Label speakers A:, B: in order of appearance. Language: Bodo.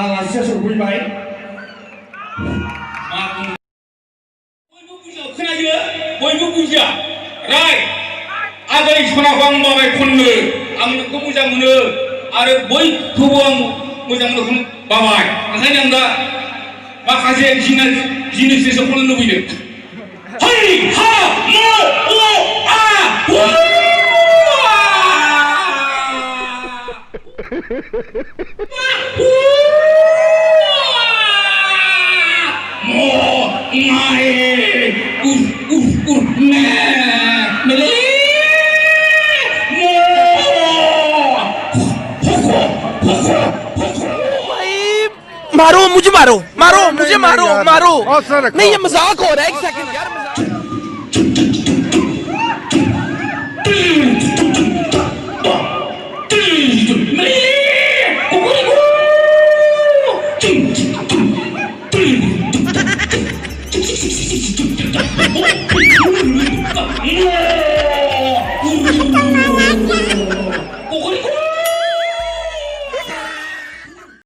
A: आलासिया सफैबाय
B: बयबो बुजिया खोनायो बयबो बुजिया राय आगै सनाखौ आं बाबाय खननो आं नोंखौ मोजां मोनो आरो बयखौबो आं मोजां मोनो बाबाय ओंखायनो आं दा माखासे जिनिस खननो लुबैदों है हा म अ आ
C: मारो मुझे मारो मारो मुझे मारो मारो नहीं ये मजाक हो रहा है एक सेकंड यार
B: मजाक